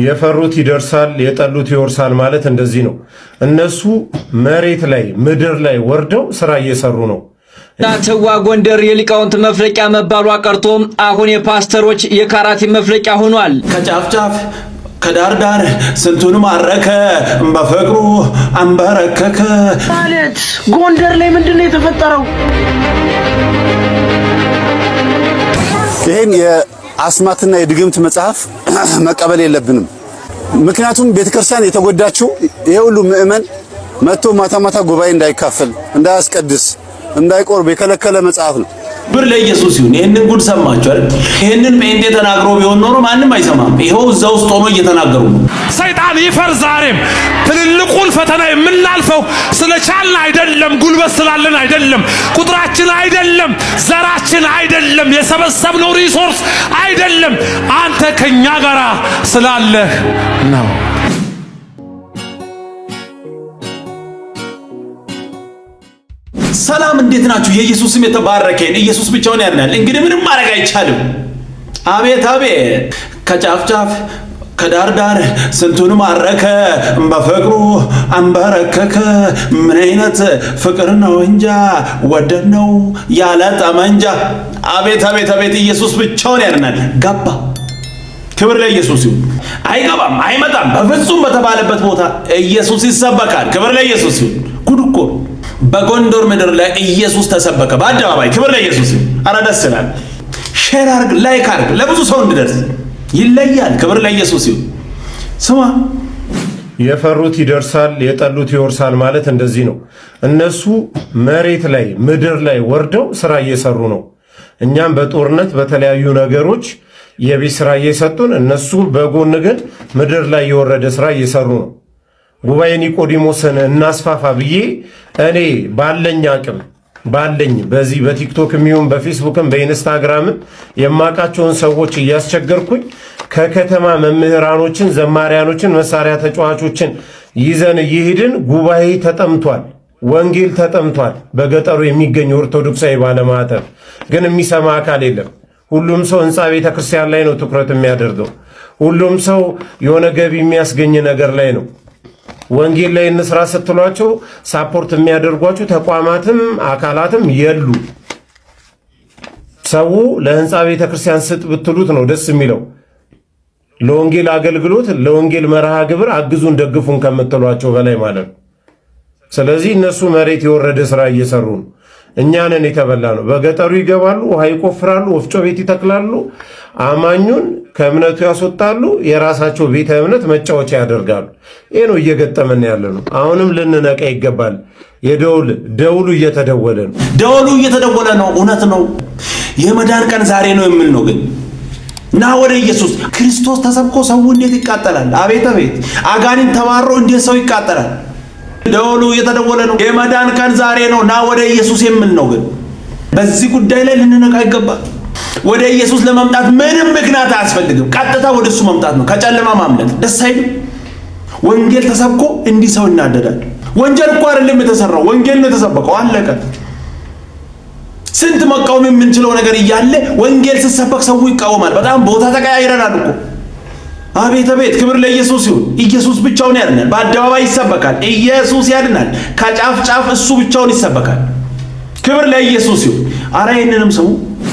የፈሩት ይደርሳል የጠሉት ይወርሳል ማለት እንደዚህ ነው። እነሱ መሬት ላይ ምድር ላይ ወርደው ስራ እየሰሩ ነው። ናተዋ ጎንደር የሊቃውንት መፍለቂያ መባሏ ቀርቶ አሁን የፓስተሮች የካራቲ መፍለቂያ ሆኗል። ከጫፍ ጫፍ ከዳር ዳር ስንቱን ማረከ በፍቅሩ አንበረከከ ማለት ጎንደር ላይ ምንድነው የተፈጠረው? ይሄን የአስማትና የድግምት መጽሐፍ መቀበል የለብንም። ምክንያቱም ቤተክርስቲያን የተጎዳችው ይሄ ሁሉ ምእመን መጥቶ ማታ ማታ ጉባኤ እንዳይካፈል እንዳያስቀድስ እንዳይቆርብ የከለከለ መጽሐፍ ነው። ብር ለኢየሱስ ይሁን። ይሄንን ጉድ ሰማችሁ አይደል? ይሄንን ጴንጤ ተናግሮ ቢሆን ኖሮ ማንም አይሰማም። ይሄው እዛው ውስጥ ሆኖ እየተናገሩ ነው። ሰይጣን ይፈር። ዛሬም ትልልቁን ፈተና የምናልፈው ስለቻልን አይደለም፣ ጉልበት ስላለን አይደለም፣ ቁጥራችን አይደለም፣ ዘራችን አይደለም፣ የሰበሰብነው ሪሶርስ አይደለም፣ አንተ ከኛ ጋር ስላለህ ነው። ሰላም እንዴት ናችሁ? የኢየሱስ ስም የተባረከ ይሁን። ኢየሱስ ብቻውን ያድናል። እንግዲህ ምንም ማድረግ አይቻልም። አቤት አቤት ከጫፍ ጫፍ ከዳር ዳር ስንቱን ማረከ በፍቅሩ አንበረከከ። ምን አይነት ፍቅር ነው እንጃ ወደድነው ያለ ጠመንጃ። አቤት አቤት አቤት ኢየሱስ ብቻውን ያድናል። ገባ። ክብር ለኢየሱስ ይሁን። አይገባም አይመጣም በፍጹም በተባለበት ቦታ ኢየሱስ ይሰበካል። ክብር ለኢየሱስ ይሁን። ጉድ እኮ በጎንደር ምድር ላይ ኢየሱስ ተሰበከ በአደባባይ። ክብር ለኢየሱስ ይሁን። ኧረ ደስ ይላል። ሼር አድርግ፣ ላይክ አድርግ ለብዙ ሰው እንዲደርስ። ይለያል። ክብር ለኢየሱስ ይሁን። ስማ የፈሩት ይደርሳል የጠሉት ይወርሳል ማለት እንደዚህ ነው። እነሱ መሬት ላይ ምድር ላይ ወርደው ስራ እየሰሩ ነው። እኛም በጦርነት በተለያዩ ነገሮች የቤት ስራ እየሰጡን፣ እነሱ በጎን ግን ምድር ላይ የወረደ ስራ እየሰሩ ነው። ጉባኤ ኒቆዲሞስን እናስፋፋ ብዬ እኔ ባለኝ አቅም ባለኝ በዚህ በቲክቶክም ይሁን በፌስቡክም በኢንስታግራምም የማውቃቸውን ሰዎች እያስቸገርኩኝ ከከተማ መምህራኖችን፣ ዘማሪያኖችን፣ መሳሪያ ተጫዋቾችን ይዘን እየሄድን ጉባኤ ተጠምቷል፣ ወንጌል ተጠምቷል። በገጠሩ የሚገኝ ኦርቶዶክሳዊ ባለማዕተብ ግን የሚሰማ አካል የለም። ሁሉም ሰው ህንፃ ቤተ ክርስቲያን ላይ ነው ትኩረት የሚያደርገው። ሁሉም ሰው የሆነ ገቢ የሚያስገኝ ነገር ላይ ነው። ወንጌል ላይ እንስራ ስትሏቸው ሳፖርት የሚያደርጓቸው ተቋማትም አካላትም የሉ። ሰው ለህንፃ ቤተ ክርስቲያን ስጥ ብትሉት ነው ደስ የሚለው። ለወንጌል አገልግሎት ለወንጌል መርሃ ግብር አግዙን ደግፉን ከምትሏቸው በላይ ማለት ነው። ስለዚህ እነሱ መሬት የወረደ ስራ እየሰሩ ነው። እኛንን የተበላ ነው። በገጠሩ ይገባሉ፣ ውሃ ይቆፍራሉ፣ ወፍጮ ቤት ይተክላሉ፣ አማኙን ከእምነቱ ያስወጣሉ፣ የራሳቸው ቤተ እምነት መጫወቻ ያደርጋሉ። ይሄ ነው እየገጠመን ያለ ነው። አሁንም ልንነቃ ይገባል። ደውሉ እየተደወለ ነው። ደውሉ እየተደወለ ነው። እውነት ነው። የመዳን ቀን ዛሬ ነው የምል ነው። ግን ና ወደ ኢየሱስ ክርስቶስ ተሰብኮ ሰው እንዴት ይቃጠላል? አቤት አቤት አጋንንት ተባሮ እንዴት ሰው ይቃጠላል? ደውሉ እየተደወለ ነው። የመዳን ቀን ዛሬ ነው። ና ወደ ኢየሱስ የምል ነው። ግን በዚህ ጉዳይ ላይ ልንነቃ ይገባል። ወደ ኢየሱስ ለመምጣት ምንም ምክንያት አያስፈልግም። ቀጥታ ወደ እሱ መምጣት ነው። ከጨለማ ማምለጥ ደስ አይልም? ወንጌል ተሰብኮ እንዲህ ሰው እናደዳል። ወንጀል እኮ አይደለም የተሰራው፣ ወንጌል ነው የተሰበከው። አለቀ። ስንት መቃወም የምንችለው ነገር እያለ ወንጌል ሲሰበክ ሰው ይቃወማል። በጣም ቦታ ተቀያይረናል እኮ። አቤት አቤት ክብር ለኢየሱስ ይሁን። ኢየሱስ ብቻውን ያድናል። በአደባባይ ይሰበካል። ኢየሱስ ያድናል። ከጫፍ ጫፍ እሱ ብቻውን ይሰበካል። ክብር ለኢየሱስ ይሁን። አረ ይሄንንም ሰው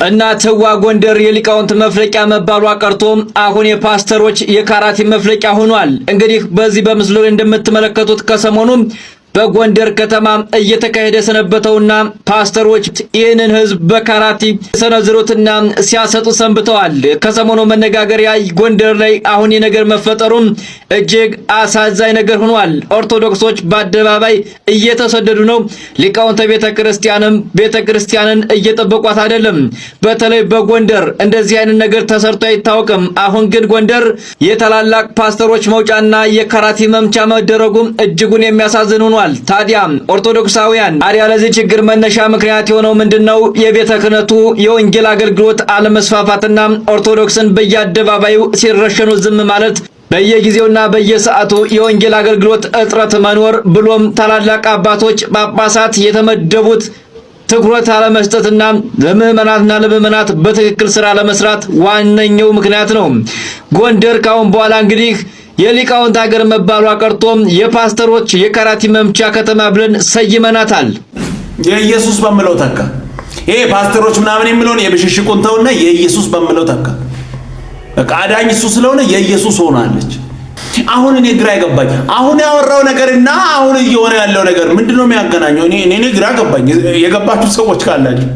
እናትዋ ጎንደር የሊቃውንት መፍለቂያ መባሏ ቀርቶ አሁን የፓስተሮች የካራቲ መፍለቂያ ሆኗል። እንግዲህ በዚህ በምስሉ ላይ እንደምትመለከቱት ከሰሞኑ በጎንደር ከተማ እየተካሄደ ሰነበተውና ፓስተሮች ይህንን ህዝብ በካራቲ ሰነዝሮትና ሲያሰጡ ሰንብተዋል። ከሰሞኑ መነጋገሪያ ጎንደር ላይ አሁን የነገር መፈጠሩም እጅግ አሳዛኝ ነገር ሆኗል። ኦርቶዶክሶች በአደባባይ እየተሰደዱ ነው። ሊቃውንተ ቤተክርስቲያንን እየጠበቋት አይደለም። በተለይ በጎንደር እንደዚህ አይነት ነገር ተሰርቶ አይታወቅም። አሁን ግን ጎንደር የታላላቅ ፓስተሮች መውጫና የካራቲ መምቻ መደረጉም እጅጉን የሚያሳዝን ሆኗል። ታዲያ ኦርቶዶክሳውያን አሪያ ለዚህ ችግር መነሻ ምክንያት የሆነው ምንድነው? የቤተ ክህነቱ የወንጌል አገልግሎት አለመስፋፋትና ኦርቶዶክስን በየአደባባዩ ሲረሸኑ ዝም ማለት፣ በየጊዜውና በየሰዓቱ የወንጌል አገልግሎት እጥረት መኖር፣ ብሎም ታላላቅ አባቶች ጳጳሳት የተመደቡት ትኩረት አለመስጠትና ለምዕመናት በትክክል ስራ ለመስራት ዋነኛው ምክንያት ነው። ጎንደር ካሁን በኋላ እንግዲህ የሊቃውንት ሀገር መባሏ ቀርቶም የፓስተሮች የካራቲ መምቻ ከተማ ብለን ሰይመናታል። የኢየሱስ በሚለው ተካ። ይሄ ፓስተሮች ምናምን የሚለውን የብሽሽቁን ተውና የኢየሱስ በሚለው ተካ። በቃ አዳኝ እሱ ስለሆነ የኢየሱስ ሆናለች። አሁን እኔ ግራ ይገባኝ። አሁን ያወራው ነገርና አሁን እየሆነ ያለው ነገር ምንድነው የሚያገናኘው? እኔ ግራ ገባኝ። የገባችሁ ሰዎች ካላችሁ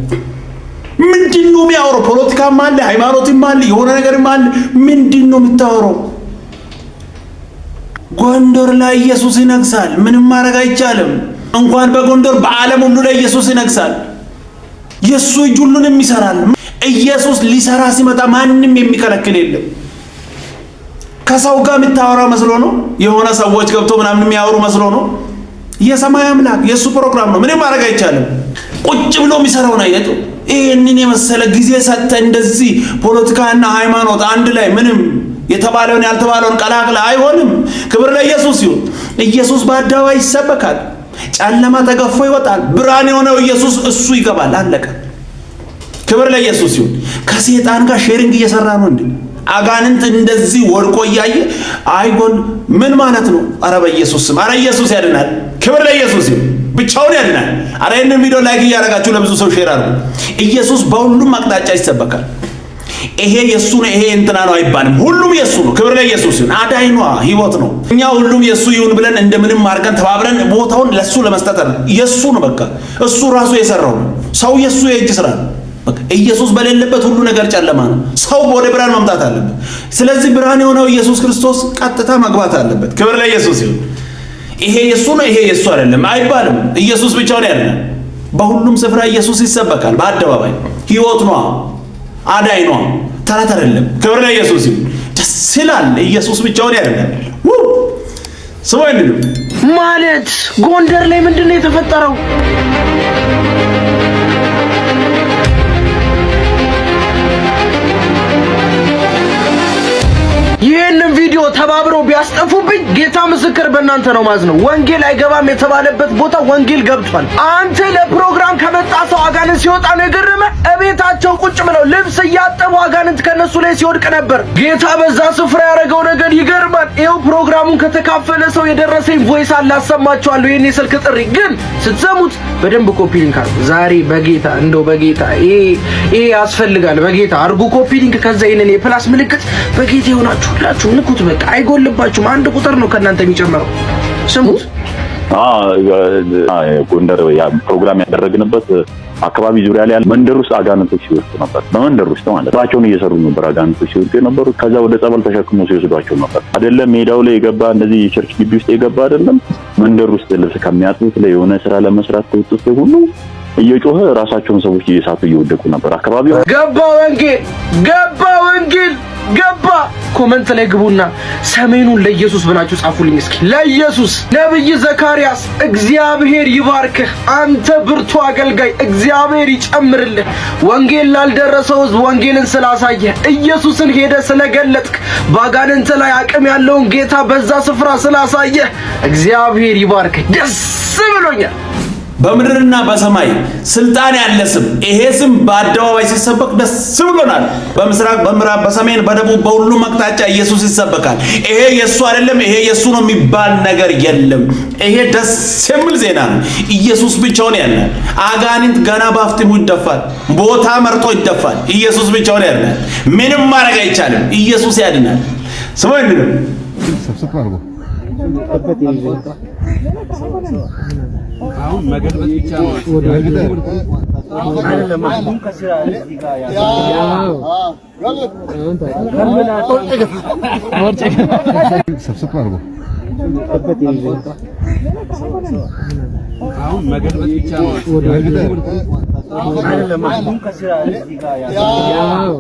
ምንድነው የሚያወራው? ፖለቲካም አለ፣ ሃይማኖትም አለ፣ የሆነ ነገርም አለ። ምንድነው የምታወራው? ጎንደር ላይ ኢየሱስ ይነግሳል። ምንም ማድረግ አይቻልም። እንኳን በጎንደር በዓለም ሁሉ ላይ ኢየሱስ ይነግሳል። የሱ እጅ ሁሉንም ይሰራል። ኢየሱስ ሊሰራ ሲመጣ ማንንም የሚከለክል የለም። ከሰው ጋር የምታወራው መስሎ ነው። የሆነ ሰዎች ገብቶ ምናምን የሚያወሩ መስሎ ነው። የሰማይ አምላክ የሱ ፕሮግራም ነው። ምንም ማድረግ አይቻልም። ቁጭ ብሎ የሚሰራው ነው። ይሄንን የመሰለ ጊዜ ሰጠ። እንደዚህ ፖለቲካና ሃይማኖት አንድ ላይ ምንም የተባለውን ያልተባለውን ቀላቅለ አይሆንም። ክብር ለኢየሱስ ይሁን። ኢየሱስ በአደባባይ ይሰበካል። ጨለማ ተገፎ ይወጣል። ብርሃን የሆነው ኢየሱስ እሱ ይገባል። አለቀ። ክብር ለኢየሱስ ይሁን። ከሰይጣን ጋር ሼሪንግ እየሰራ ነው እንዴ? አጋንንት እንደዚህ ወድቆ እያየ አይጎን ምን ማለት ነው? አረ በኢየሱስ ስም፣ አረ ኢየሱስ ያድናል። ክብር ለኢየሱስ ይሁን። ብቻውን ያድናል። አረ ይሄንን ቪዲዮ ላይክ እያደረጋችሁ ለብዙ ሰው ሼር አድርጉ። ኢየሱስ በሁሉም አቅጣጫ ይሰበካል። ይሄ የሱ ነው ይሄ እንትና ነው አይባልም። ሁሉም የሱ ነው። ክብር ለኢየሱስ ይሁን። አዳኝ ነው፣ ህይወት ነው። እኛ ሁሉም የሱ ይሁን ብለን እንደምንም አድርገን ተባብረን ቦታውን ለሱ ለመስጠት የሱ ነው። በቃ እሱ ራሱ የሰራው ነው። ሰው የሱ የእጅ ስራ ነው። በቃ ኢየሱስ በሌለበት ሁሉ ነገር ጨለማ ነው። ሰው ወደ ብርሃን መምጣት አለበት። ስለዚህ ብርሃን የሆነው ኢየሱስ ክርስቶስ ቀጥታ መግባት አለበት። ክብር ለኢየሱስ ይሁን። ይሄ የሱ ነው ይሄ የሱ አይደለም አይባልም። ኢየሱስ ብቻውን ያድናል። በሁሉም ስፍራ ኢየሱስ ይሰበካል። በአደባባይ ህይወት ነው፣ አዳኝ ነው፣ ተረት አይደለም። ክብር ለኢየሱስ ይሁን። ደስ ይላል። ኢየሱስ ብቻውን ያድናል። ሰው አይደለም ማለት ጎንደር ላይ ምንድነው የተፈጠረው? ይህንን ቪዲዮ ተባብረው ቢያስጠፉብኝ ጌታ ምስክር በእናንተ ነው ማዝነው። ወንጌል አይገባም የተባለበት ቦታ ወንጌል ገብቷል። አንተ ለፕሮግራም ከመጣ ሰው አጋንንት ሲወጣ ነው የገረመ? እቤታቸው ቁጭ ብለው ልብስ እያጠቡ አጋንንት ከነሱ ላይ ሲወድቅ ነበር። ጌታ በዛ ስፍራ ያደረገው ነገር ይገርማል። ይኸው ፕሮግራሙን ከተካፈለ ሰው የደረሰኝ ቮይስ አላሰማችኋለሁ። ይሄን የስልክ ጥሪ ግን ስትሰሙት በደንብ ኮፒ ሊንክ አድርጉ። ዛሬ በጌታ እንደው በጌታ ይሄ ያስፈልጋል። በጌታ አድርጉ ኮፒ ሊንክ። ከዛ ይሄንን የፕላስ ምልክት በጌታ ይሆናችሁ ሁላችሁ ንኩት። በቃ አይጎልባችሁም። አንድ ቁጥር ነው ከእናንተ የሚጨምረው። ስሙት። ጎንደር ያ ፕሮግራም ያደረግንበት አካባቢ ዙሪያ ላይ መንደር ውስጥ አጋንንቶች ሲወጡ ነበር። በመንደር ውስጥ ማለት ስራቸውን እየሰሩ ነበር። አጋንንቶች ሲወጡ የነበሩ ከዛ ወደ ጸበል ተሸክሞ ሲወስዷቸው ነበር። አይደለም ሜዳው ላይ የገባ እንደዚህ የቸርች ግቢ ውስጥ የገባ አይደለም መንደር ውስጥ ልብስ ከሚያጥቡት ላይ የሆነ ስራ ለመስራት ከወጡት ሁሉ እየጮኸ ራሳቸውን ሰዎች እየሳቱ እየወደቁ ነበር። አካባቢው ገባ ወንጌል ገባ ወንጌል ገባ። ኮመንት ላይ ግቡና ሰሜኑን ለኢየሱስ ብላችሁ ጻፉልኝ እስኪ። ለኢየሱስ ነብይ ዘካርያስ እግዚአብሔር ይባርክህ። አንተ ብርቱ አገልጋይ እግዚአብሔር ይጨምርልህ። ወንጌል ላልደረሰው ሕዝብ ወንጌልን ስላሳየህ፣ ኢየሱስን ሄደ ስለገለጥክ፣ ባጋንንት ላይ አቅም ያለውን ጌታ በዛ ስፍራ ስላሳየህ እግዚአብሔር ይባርክህ። ደስ ብሎኛል። በምድርና በሰማይ ስልጣን ያለ ስም ይሄ ስም በአደባባይ ሲሰበክ ደስ ብሎናል። በምስራቅ በምዕራብ በሰሜን በደቡብ በሁሉም አቅጣጫ ኢየሱስ ይሰበካል። ይሄ የሱ አይደለም ይሄ የሱ ነው የሚባል ነገር የለም። ይሄ ደስ የሚል ዜና ነው። ኢየሱስ ብቻውን ያድናል። አጋንንት ገና ባፍጢሙ ይደፋል፣ ቦታ መርጦ ይደፋል። ኢየሱስ ብቻውን ያድናል። ምንም ማድረግ አይቻልም። ኢየሱስ ያድናል። ስሙ እንዴ አሁን መገልበጥ ብቻ ነው አይደለም። አንዱን ከስራ እዚህ ጋር ያው ሰብስብ አድርጎ አሁን መገልበጥ ብቻ ነው አይደለም። አንዱን ከስራ እዚህ ጋር ያው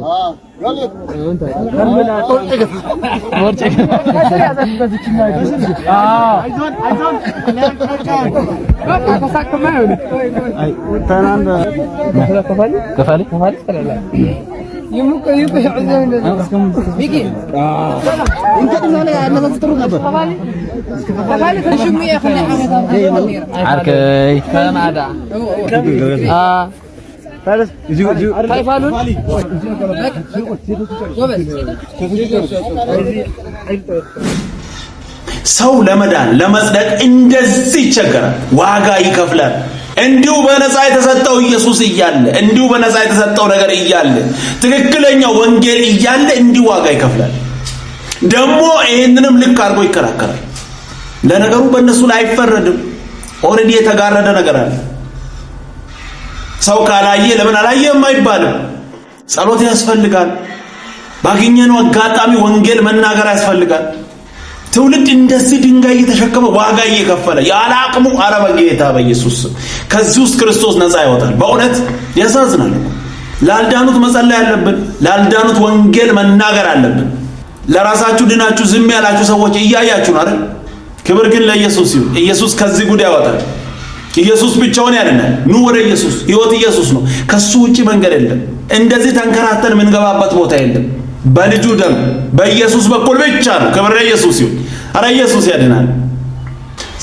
ሰው ለመዳን ለመጽደቅ እንደዚህ ይቸገራል፣ ዋጋ ይከፍላል። እንዲሁ በነፃ የተሰጠው ኢየሱስ እያለ እንዲሁ በነፃ የተሰጠው ነገር እያለ ትክክለኛው ወንጌል እያለ እንዲሁ ዋጋ ይከፍላል። ደግሞ ይሄንንም ልክ አድርጎ ይከራከራል። ለነገሩ በእነሱ ላይ አይፈረድም። ኦልሬዲ የተጋረደ ነገር አለ። ሰው ካላየ ለምን አላየም አይባልም። ጸሎት ያስፈልጋል። ባገኘነው አጋጣሚ ወንጌል መናገር ያስፈልጋል። ትውልድ እንደዚህ ድንጋይ እየተሸከመ ዋጋ እየከፈለ ያለ አቅሙ በጌታ በኢየሱስ ከዚህ ውስጥ ክርስቶስ ነፃ ያወጣል። በእውነት ያሳዝናል። ላልዳኑት መጸለይ አለብን። ላልዳኑት ወንጌል መናገር አለብን። ለራሳችሁ ድናችሁ ዝም ያላችሁ ሰዎች እያያችሁ ነው አይደል? ክብር ግን ለኢየሱስ ይሁን። ኢየሱስ ከዚህ ጉድ ያወጣል። ኢየሱስ ብቻውን ያድናል። ኑ ወደ ኢየሱስ። ሕይወት ኢየሱስ ነው። ከሱ ውጪ መንገድ የለም። እንደዚህ ተንከራተን የምንገባበት ቦታ የለም። በልጁ ደም በኢየሱስ በኩል ብቻ ነው። ክብር ለኢየሱስ ይሁን። አረ ኢየሱስ ያድናል።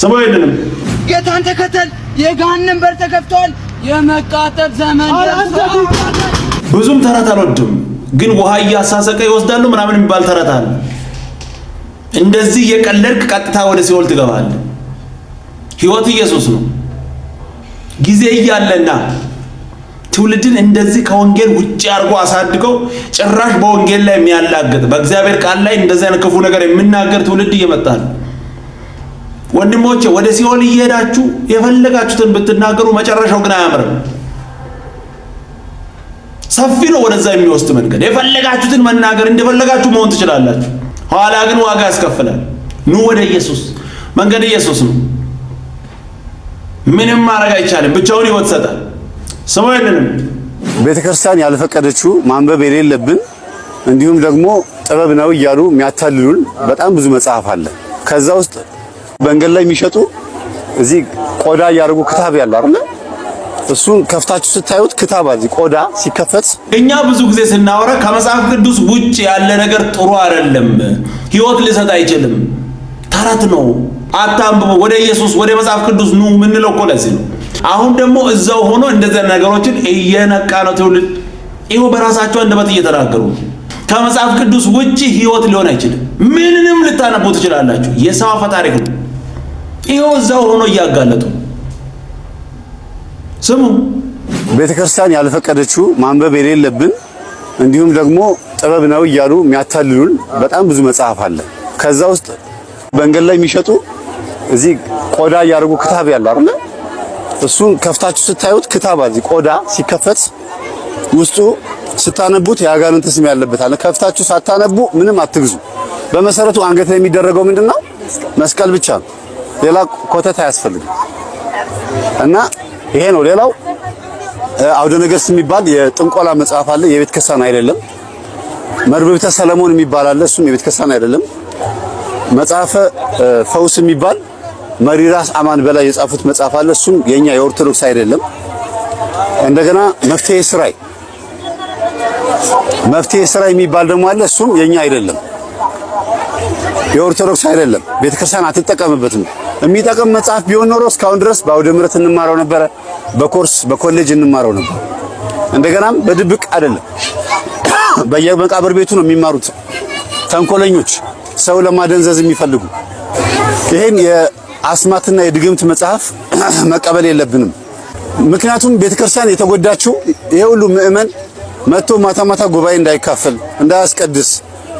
ስሙ ይድንም። ጌታን ተከተል፣ የገሃነም በር ተከፍቷል፣ የመቃጠል ዘመን ደርሷል። ብዙም ተረት አልወድም፣ ግን ውሃ እያሳሰቀ ይወስዳሉ ምናምን የሚባል ተረት አለ። እንደዚህ የቀለድክ ቀጥታ ወደ ሲኦል ትገባለህ። ሕይወት ኢየሱስ ነው። ጊዜ እያለና ትውልድን እንደዚህ ከወንጌል ውጪ አድርጎ አሳድገው ጭራሽ በወንጌል ላይ የሚያላግጥ በእግዚአብሔር ቃል ላይ እንደዚህ አይነት ክፉ ነገር የሚናገር ትውልድ እየመጣ ነው። ወንድሞቼ ወደ ሲኦል እየሄዳችሁ የፈለጋችሁትን ብትናገሩ መጨረሻው ግን አያምርም። ሰፊ ነው ወደዛ የሚወስድ መንገድ። የፈለጋችሁትን መናገር እንደፈለጋችሁ መሆን ትችላላችሁ። ኋላ ግን ዋጋ ያስከፍላል። ኑ ወደ ኢየሱስ። መንገድ ኢየሱስ ነው። ምንም ማድረግ አይቻልም። ብቻውን ሕይወት ይሰጣል። ሰማያንንም ቤተክርስቲያን ያልፈቀደችው ማንበብ የሌለብን እንዲሁም ደግሞ ጥበብ ነው እያሉ የሚያታልሉን በጣም ብዙ መጽሐፍ አለ። ከዛ ውስጥ በእንገድ ላይ የሚሸጡ እዚህ ቆዳ ያደርጉ ክታብ ያለ አይደል? እሱን ከፍታችሁ ስታዩት ክታብ እዚህ ቆዳ ሲከፈት እኛ ብዙ ጊዜ ስናወራ ከመጽሐፍ ቅዱስ ውጭ ያለ ነገር ጥሩ አይደለም፣ ሕይወት ሊሰጥ አይችልም፣ ተረት ነው፣ አታንብቡ፣ ወደ ኢየሱስ ወደ መጽሐፍ ቅዱስ ኑ ምንለው እኮ ለዚህ ነው። አሁን ደግሞ እዛው ሆኖ እንደዚህ ነገሮችን እየነቃ ነው ትውልድ። ይኸው በራሳቸው አንደበት እየተናገሩ ከመጽሐፍ ቅዱስ ውጪ ሕይወት ሊሆን አይችልም። ምንንም ልታነቡ ትችላላችሁ። የሰው አፈ ታሪክ ነው። ይኸው እዛው ሆኖ እያጋለጡ ስሙ። ቤተክርስቲያን ያልፈቀደችው ማንበብ የሌለብን እንዲሁም ደግሞ ጥበብ ነው እያሉ የሚያታልሉን በጣም ብዙ መጽሐፍ አለ። ከዛ ውስጥ በእንገድ ላይ የሚሸጡ እዚህ ቆዳ ያደርጉ ክታብ ያለ አይደል? እሱን ከፍታችሁ ስታዩት ክታብ እዚህ ቆዳ ሲከፈት ውስጡ ስታነቡት የአጋንንት ስም ያለበት አለ። ከፍታችሁ ሳታነቡ ምንም አትግዙ። በመሰረቱ አንገት ላይ የሚደረገው ምንድነው? መስቀል ብቻ ነው። ሌላ ኮተት አያስፈልግም። እና ይሄ ነው። ሌላው አውደ ነገሥት የሚባል የጥንቆላ መጽሐፍ አለ። የቤተ ክርስቲያን አይደለም። መርበብተ ሰለሞን የሚባል አለ። እሱም የቤተ ክርስቲያን አይደለም። መጽሐፈ ፈውስ የሚባል መሪራስ አማን በላይ የጻፉት መጽሐፍ አለ። እሱም የኛ የኦርቶዶክስ አይደለም። እንደገና መፍትሄ ስራይ የሚባል ደግሞ አለ። እሱም የኛ አይደለም፣ የኦርቶዶክስ አይደለም። ቤተክርስቲያን አትጠቀምበትም። የሚጠቅም መጽሐፍ ቢሆን ኖሮ እስካሁን ድረስ በአውደ ምሕረት እንማረው ነበረ፣ በኮርስ በኮሌጅ እንማረው ነበር። እንደገናም በድብቅ አይደለም፣ በየመቃብር ቤቱ ነው የሚማሩት ተንኮለኞች፣ ሰው ለማደንዘዝ የሚፈልጉ። ይሄን የአስማትና የድግምት መጽሐፍ መቀበል የለብንም። ምክንያቱም ቤተክርስቲያን የተጎዳችው ይሄ ሁሉ ምእመን መጥቶ ማታ ማታ ጉባኤ እንዳይካፈል፣ እንዳያስቀድስ፣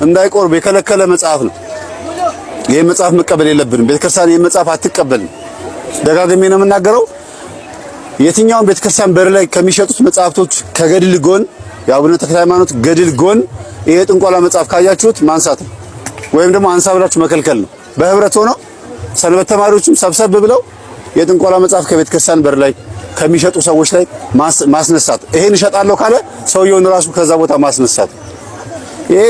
እንዳይቆርብ የከለከለ መጽሐፍ ነው። ይሄ መጽሐፍ መቀበል የለብንም። ቤተክርስቲያን ይሄ መጽሐፍ አትቀበልም። ደጋግሜ ነው የምናገረው። የትኛውን ቤተክርስቲያን በር ላይ ከሚሸጡት መጽሐፍቶች ከገድል ጎን የአቡነ ተክለ ሃይማኖት ገድል ጎን ይሄ ጥንቆላ መጽሐፍ ካያችሁት ማንሳት ነው፣ ወይም ደግሞ አንሳ ብላችሁ መከልከል ነው። በህብረት ሆኖ ሰንበት ተማሪዎችም ሰብሰብ ብለው የጥንቆላ መጽሐፍ ከቤተክርስቲያን በር ላይ ከሚሸጡ ሰዎች ላይ ማስነሳት። ይሄን እሸጣለሁ ካለ ሰውየውን ራሱ ከዛ ቦታ ማስነሳት። ይሄ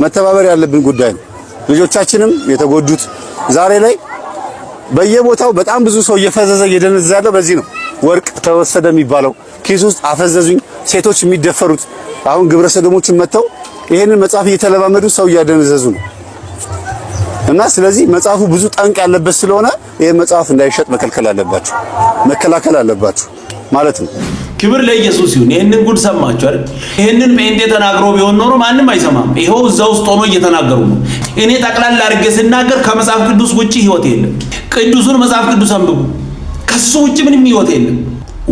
መተባበር ያለብን ጉዳይ ነው። ልጆቻችንም የተጎዱት ዛሬ ላይ በየቦታው በጣም ብዙ ሰው እየፈዘዘ እየደነዘዘ ያለው በዚህ ነው። ወርቅ ተወሰደ የሚባለው ኪስ ውስጥ አፈዘዙኝ፣ ሴቶች የሚደፈሩት አሁን ግብረ ሰዶሞችን መተው ይሄንን መጽሐፍ እየተለማመዱ ሰው እያደነዘዙ ነው። እና ስለዚህ መጽሐፉ ብዙ ጠንቅ ያለበት ስለሆነ ይሄ መጽሐፍ እንዳይሸጥ መከልከል አለባችሁ፣ መከላከል አለባችሁ ማለት ነው። ክብር ለኢየሱስ ይሁን። ይሄንን ጉድ ሰማችሁ አይደል? ይሄንን ጴንጤ ተናግሮ ቢሆን ኖሮ ማንም አይሰማም። ይሄው እዛ ውስጥ ሆኖ እየተናገሩ ነው። እኔ ጠቅላላ አድርጌ ስናገር ከመጽሐፍ ቅዱስ ውጪ ህይወት የለም። ቅዱሱን መጽሐፍ ቅዱስ አንብቡ። ከሱ ውጪ ምንም ህይወት የለም።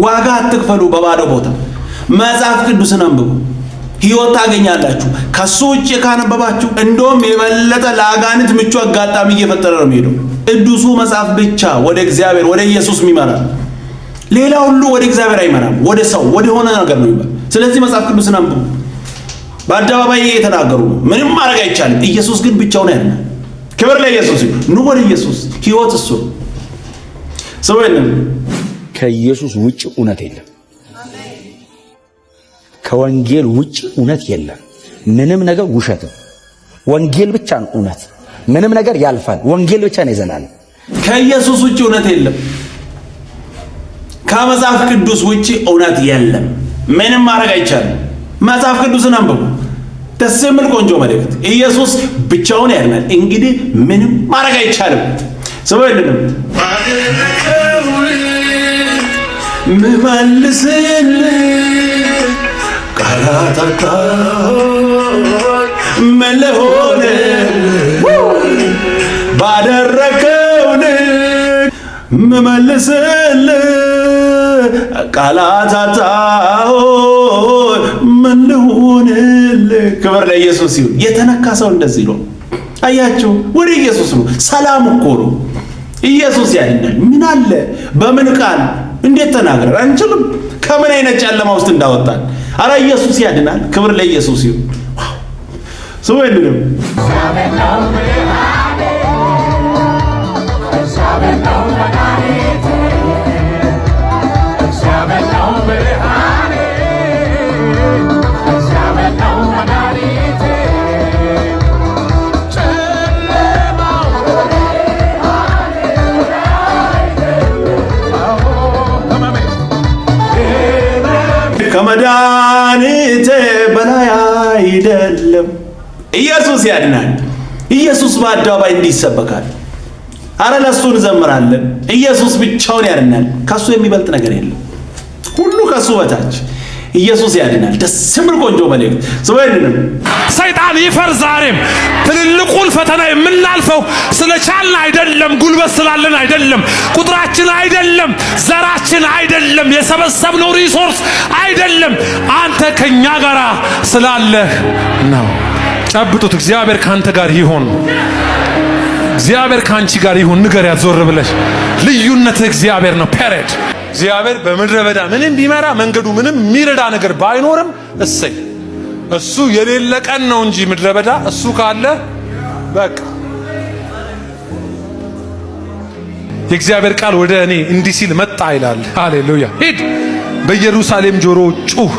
ዋጋ አትክፈሉ በባዶ ቦታ። መጽሐፍ ቅዱስን አንብቡ፣ ህይወት ታገኛላችሁ። ከሱ ውጪ ካነበባችሁ እንደውም የበለጠ ለአጋንንት ምቹ አጋጣሚ እየፈጠረ ነው የሚሄደው። ቅዱሱ መጽሐፍ ብቻ ወደ እግዚአብሔር ወደ ኢየሱስ የሚመራ፣ ሌላ ሁሉ ወደ እግዚአብሔር አይመራም። ወደ ሰው ወደ ሆነ ነገር ነው የሚመራ። ስለዚህ መጽሐፍ ቅዱስን አንብቡ። በአደባባይ የተናገሩ ነው። ምንም ማድረግ አይቻልም። ኢየሱስ ግን ብቻውን ያድናል። ክብር ለኢየሱስ ይሁን። ኑ ወደ ኢየሱስ። ህይወት እሱ ሰው የለም። ከኢየሱስ ውጭ እውነት የለም። ከወንጌል ውጭ እውነት የለም። ምንም ነገር ውሸት ነው። ወንጌል ብቻ ነው እውነት። ምንም ነገር ያልፋል። ወንጌል ብቻ ነው የዘላለም። ከኢየሱስ ውጭ እውነት የለም። ከመጽሐፍ ቅዱስ ውጭ እውነት የለም። ምንም ማድረግ አይቻልም። መጽሐፍ ቅዱስን አንብቡ። ደስ የሚል ቆንጆ መልእክት። ኢየሱስ ብቻውን ያድናል። እንግዲህ ምንም ማድረግ አይቻልም። ሰው የለም ምመልስል ቃላታታ መለሆነ ባደረከውን ምመልስል ቃላታታ መለሆነል። ክብር ለኢየሱስ ይሁን። የተነካ ሰው እንደዚህ ነው። አያችሁ፣ ወደ ኢየሱስ ነው። ሰላም እኮ ነው። ኢየሱስ ያድናል። ምን አለ በምን ቃል እንዴት ተናግረን አንችልም? ከምን አይነት ጨለማ ውስጥ እንዳወጣን። አረ ኢየሱስ ያድናል። ክብር ለኢየሱስ ይሁን። ሰው የለም ከመድኃኒቴ በላይ አይደለም። ኢየሱስ ያድናል። ኢየሱስ በአደባባይ እንዲሰበካል። አረ ለሱ እንዘምራለን። ኢየሱስ ብቻውን ያድናል። ከሱ የሚበልጥ ነገር የለም። ሁሉ ከሱ በታች። ኢየሱስ ያድናል። ደስ የሚል ቆንጆ መልእክት። ሰው አይደለም። ሰይጣን ይፈር። ዛሬም ትልልቁን ፈተና የምናልፈው ስለቻልን አይደለም፣ ጉልበት ስላለን አይደለም፣ ቁጥራችን አይደለም፣ ዘራችን አይደለም፣ የሰበሰብነው ሪሶርስ አይደለም። አንተ ከኛ ጋር ስላለህ ነው። ጨብጡት። እግዚአብሔር ካንተ ጋር ይሁን። እግዚአብሔር ካንቺ ጋር ይሁን። ንገሪያት ዞር ብለሽ። ልዩነትህ እግዚአብሔር ነው። ፔሬድ። እግዚአብሔር በምድረ በዳ ምንም ቢመራ መንገዱ ምንም የሚረዳ ነገር ባይኖርም እሰይ፣ እሱ የሌለ ቀን ነው እንጂ ምድረ በዳ እሱ ካለ በቃ። የእግዚአብሔር ቃል ወደ እኔ እንዲህ ሲል መጣ ይላል። ሃሌሉያ። ሂድ በኢየሩሳሌም ጆሮ ጩህ፣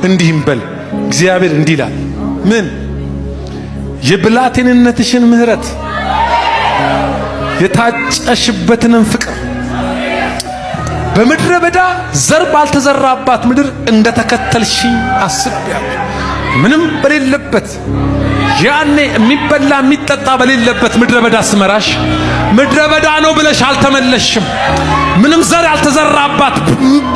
እንዲህም በል እግዚአብሔር እንዲህ ይላል። ምን? የብላቴንነትሽን ምሕረት የታጨሽበትንም ፍቅር በምድረ በዳ ዘር ባልተዘራባት ምድር እንደተከተልሽኝ አስቤያለሁ። ምንም በሌለበት ያኔ የሚበላ የሚጠጣ በሌለበት ምድረ በዳ ስመራሽ ምድረ በዳ ነው ብለሽ አልተመለሽም። ምንም ዘር ያልተዘራባት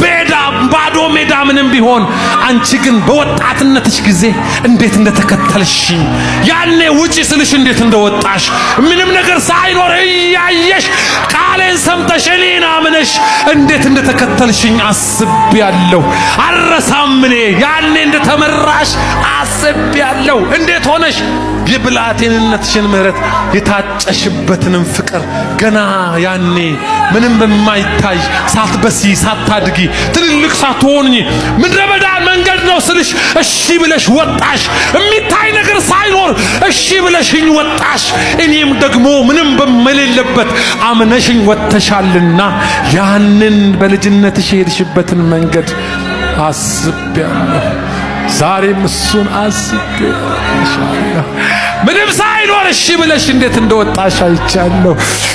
ሜዳ፣ ባዶ ሜዳ ምንም ቢሆን አንቺ ግን በወጣትነትሽ ጊዜ እንዴት እንደተከተልሽኝ፣ ያኔ ውጪ ስልሽ እንዴት እንደወጣሽ፣ ምንም ነገር ሳይኖር እያየሽ ቃሌን ሰምተሽ እኔን አምነሽ እንዴት እንደተከተልሽኝ አስቤያለሁ። አልረሳም። እኔ ያኔ እንደተመራሽ አስቤያለሁ። እንዴት ሆነሽ የብላቴንነትሽን ምሕረት የታጨሽበትንም ፍቅር ገና ያኔ ምንም በማይታይ ሳትበሲ ሳታድጊ ትልልቅ ሳትሆኚ ምድረ በዳ መንገድ ነው ስልሽ እሺ ብለሽ ወጣሽ። የሚታይ ነገር ሳይኖር እሺ ብለሽኝ ወጣሽ። እኔም ደግሞ ምንም በመሌለበት አምነሽኝ ወጥተሻልና ያንን በልጅነትሽ የሄድሽበትን መንገድ አስቤያለሁ። ዛሬም እሱን አስቤያለሁ። ምንም ሳይኖር እሺ ብለሽ እንዴት እንደወጣሽ አይቻለሁ።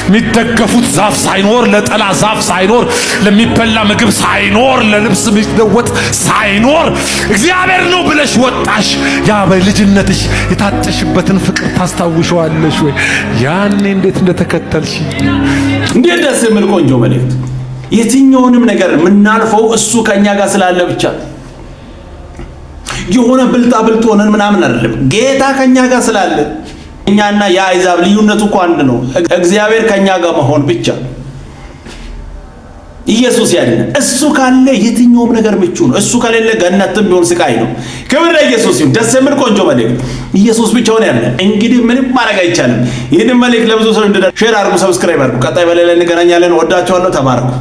የሚደገፉት ዛፍ ሳይኖር፣ ለጠላ ዛፍ ሳይኖር፣ ለሚበላ ምግብ ሳይኖር፣ ለልብስ የሚለወጥ ሳይኖር እግዚአብሔር ነው ብለሽ ወጣሽ። ያ በልጅነትሽ የታጨሽበትን ፍቅር ታስታውሻለሽ ወይ? ያኔ እንዴት እንደተከተልሽ። እንዴት ደስ የሚል ቆንጆ መልእክት። የትኛውንም ነገር የምናልፈው እሱ ከኛ ጋር ስላለ ብቻ የሆነ ብልጣ ብልጥ ሆነን ምናምን አይደለም። ጌታ ከኛ ጋር ስላለ እኛና የአይዛብ ልዩነቱ እኮ አንድ ነው። እግዚአብሔር ከኛ ጋር መሆን ብቻ። ኢየሱስ ያድነ። እሱ ካለ የትኛውም ነገር ምቹ ነው። እሱ ከሌለ ገነትም ቢሆን ስቃይ ነው። ክብር ለኢየሱስ ይሁን። ደስ የሚል ቆንጆ መልእክት። ኢየሱስ ብቻውን ያድነ። እንግዲህ ምንም ማድረግ አይቻልም። ይህንን መልእክት ለብዙ ሰው እንድደርስ ሼር አድርጉ፣ ሰብስክራይብ አድርጉ። ቀጣይ በሌላ እንገናኛለን። ወዳችኋለሁ። ተባረኩ።